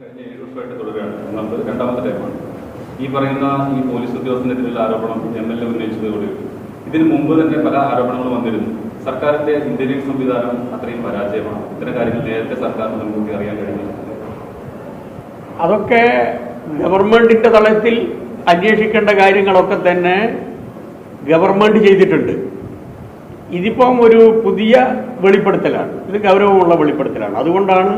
കഴിഞ്ഞ 7 വർഷമായിട്ട് തുടരുകയാണ്. ഒന്നാമത് രണ്ടാമത്തെ ടൈമാണ് ഈ പറയുന്ന ഈ പോലീസ് ഉദ്യോഗസ്ഥനെതിരെയുള്ള ആരോപണം MLA ഉന്നയിച്ചതോടെ ഇതിനു മുമ്പ് തന്നെ പല ആരോപണങ്ങളും വന്നിരുന്നു. സർക്കാരിന്റെ ഇന്റലിജൻസ് സംവിധാനം അത്രയും പരാജയമാണ്. ഇത്തരം കാര്യങ്ങൾ നേരത്തെ സർക്കാരിന് മുൻകൂട്ടി അറിയാൻ കഴിഞ്ഞില്ല. അതൊക്കെ ഗവൺമെന്റിന്റെ തലത്തിൽ അന്വേഷിക്കേണ്ട കാര്യങ്ങളൊക്കെ തന്നെ ഗവൺമെന്റ് ചെയ്തിട്ടുണ്ട്. ഇതിപ്പം ഒരു പുതിയ വെളിപ്പെടുത്തലാണ്, ഇത് ഗൗരവമുള്ള വെളിപ്പെടുത്തലാണ്. അതുകൊണ്ടാണ്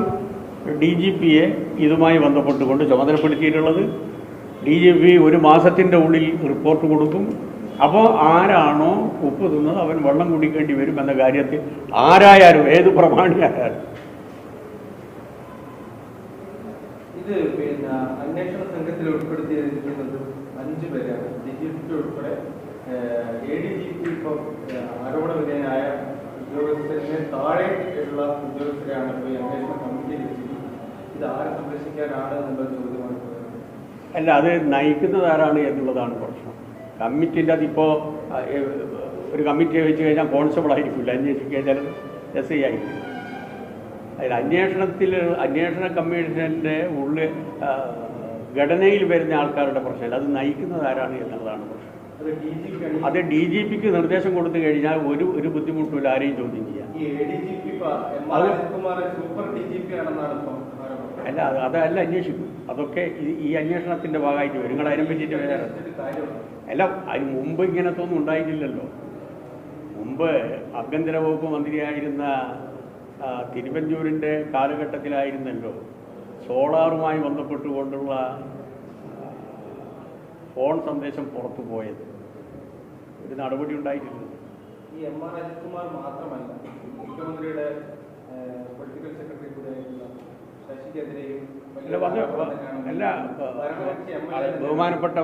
DGPയെ ഇതുമായി ബന്ധപ്പെട്ടുകൊണ്ട് ചുമതലപ്പെടുത്തിയിട്ടുള്ളത്. DGP ഒരു മാസത്തിൻ്റെ ഉള്ളിൽ റിപ്പോർട്ട് കൊടുക്കും. അപ്പോൾ ആരാണോ ഉപ്പ് തിന്നത് അവൻ വെള്ളം കുടിക്കേണ്ടി വരും എന്ന കാര്യത്തിൽ ആരായാലും ഏത് പ്രമാണിയായാലും. ഇത് അന്വേഷണ സംഘത്തിൽ ഉൾപ്പെടുത്തിയിരിക്കുന്നത് 5 പേരാണ്. DGP ഉൾപ്പെടെ ADGP ഇപ്പോൾ ആരോപണ വിധേയനായ ഉദ്യോഗസ്ഥരിന് താഴെയുള്ള ഉദ്യോഗസ്ഥരെയാണ് ഇപ്പോൾ ഈ അന്വേഷണ കമ്മിറ്റിയിൽ വെച്ചിരിക്കുന്നത്. ഇത് ആരെ സംരക്ഷിക്കാനാണ് എന്നുള്ള ചോദ്യമാണ്. അല്ല, അത് നയിക്കുന്നത് ആരാണ് എന്നുള്ളതാണ് പ്രശ്നം. കമ്മിറ്റിൻ്റെ അതിപ്പോൾ ഒരു കമ്മിറ്റിയെ വെച്ച് കഴിഞ്ഞാൽ കോൺസ്റ്റബിൾ ആയിരിക്കില്ല അന്വേഷിക്കുക, ചിലത് SI ആയിരിക്കും. അതിൽ അന്വേഷണ കമ്മീഷൻ്റെ ഉള്ളിൽ ഘടനയിൽ വരുന്ന ആൾക്കാരുടെ പ്രശ്നമില്ല, അത് നയിക്കുന്നത് ആരാണ് എന്നുള്ളതാണ് പ്രശ്നം. അത് DGPക്ക് നിർദ്ദേശം കൊടുത്തു കഴിഞ്ഞാൽ ഒരു ബുദ്ധിമുട്ടില്ല, ആരെയും ചോദ്യം ചെയ്യാം. അല്ല, അതല്ല അന്വേഷിക്കും. അതൊക്കെ ഈ അന്വേഷണത്തിന്റെ ഭാഗമായിട്ട് വരും. നിങ്ങൾ അതിനെ പറ്റിയിട്ട് വേറെ അല്ല, അതിന് മുമ്പ് ഇങ്ങനത്തെ ഒന്നും ഉണ്ടായിട്ടില്ലല്ലോ. മുമ്പ് ആഭ്യന്തര വകുപ്പ് മന്ത്രിയായിരുന്ന തിരുവഞ്ചൂരിൻ്റെ കാലഘട്ടത്തിലായിരുന്നല്ലോ സോളാറുമായി ബന്ധപ്പെട്ടുകൊണ്ടുള്ള ഫോൺ സന്ദേശം പുറത്തു പോയത്. ഒരു നടപടി ഉണ്ടായിട്ടില്ല. ഈ MR അജിത് കുമാർ മാത്രമല്ല, മുഖ്യമന്ത്രിയുടെ പൊളിറ്റിക്കൽ സെക്രട്ടറി കൂടെയായിട്ടുള്ള ശശിക്കെതിരെയും ബഹുമാനപ്പെട്ട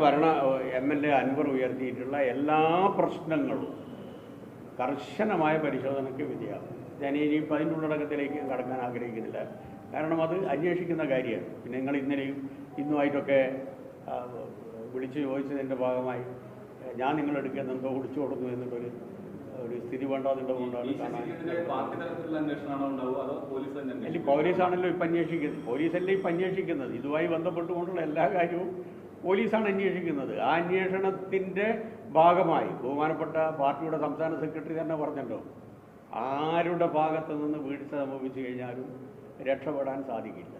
MLA അൻവർ ഉയർത്തിയിട്ടുള്ള എല്ലാ പ്രശ്നങ്ങളും കർശനമായ പരിശോധനയ്ക്ക് വിധേയമാകും. ഞാൻ ഇനിയിപ്പോൾ അതിൻ്റെ ഉള്ളടക്കത്തിലേക്ക് കടക്കാൻ ആഗ്രഹിക്കുന്നില്ല, കാരണം അത് അന്വേഷിക്കുന്ന കാര്യമാണ്. പിന്നെ നിങ്ങൾ ഇന്നലെയും ഇന്നുമായിട്ടൊക്കെ വിളിച്ചു ചോദിച്ചതിൻ്റെ ഭാഗമായി ഞാൻ നിങ്ങളെടുക്കുന്ന എന്തോ വിളിച്ചു കൊടുത്തു എന്നുള്ളൊരു സ്ഥിതി വേണ്ടാതുകൊണ്ടാണ് അല്ല, പോലീസാണല്ലോ ഇപ്പം അന്വേഷിക്കുന്നത്. പോലീസല്ലേ ഇപ്പം അന്വേഷിക്കുന്നത്. ഇതുമായി ബന്ധപ്പെട്ടുകൊണ്ടുള്ള എല്ലാ കാര്യവും പോലീസാണ് അന്വേഷിക്കുന്നത്. ആ അന്വേഷണത്തിൻ്റെ ഭാഗമായി ബഹുമാനപ്പെട്ട പാർട്ടിയുടെ സംസ്ഥാന സെക്രട്ടറി തന്നെ പറഞ്ഞല്ലോ, ആരുടെ ഭാഗത്ത് നിന്ന് വീഴ്ച സംഭവിച്ചു കഴിഞ്ഞാലും രക്ഷപ്പെടാൻ സാധിക്കില്ല.